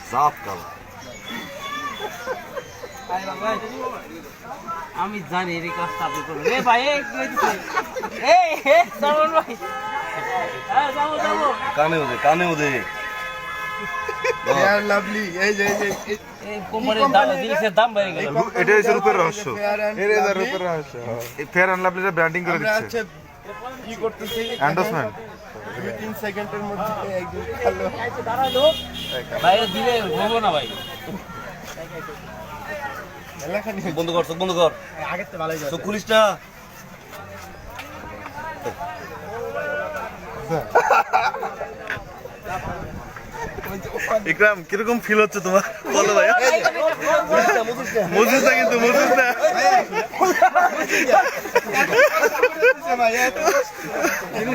সাফ কালা। আমি জানি এই কাজটা আপনি করবেন। এ ভাই এই সালমান ভাই, হ্যাঁ যাবো যাবো। কানে ওদে ফেয়ার লাভলি এই যে এই কোম্পানির দাম জিনিসের দাম বেড়ে গেল। এটা হচ্ছে রূপের রহস্য। এর রূপের রহস্য। এই ফেয়ার অ্যান্ড লাভলিটা ব্র্যান্ডিং করে আমরা দিচ্ছে, হচ্ছে কি করতেছি এন্ডোর্সমেন্ট। 2-3 সেকেন্ডের মধ্যে একদম ভালো দাঁড়ালো বাইরে দিলে হবো না ভাই। এলাকানি বন্ধ কর, চোখ বন্ধ কর। আগের তো ভালোই চোখ খুলিস না। ইকরাম কিরকম ফিল হচ্ছে তোমার বলো ভাই? মজুস না কিন্তু, মজুস না। ভাই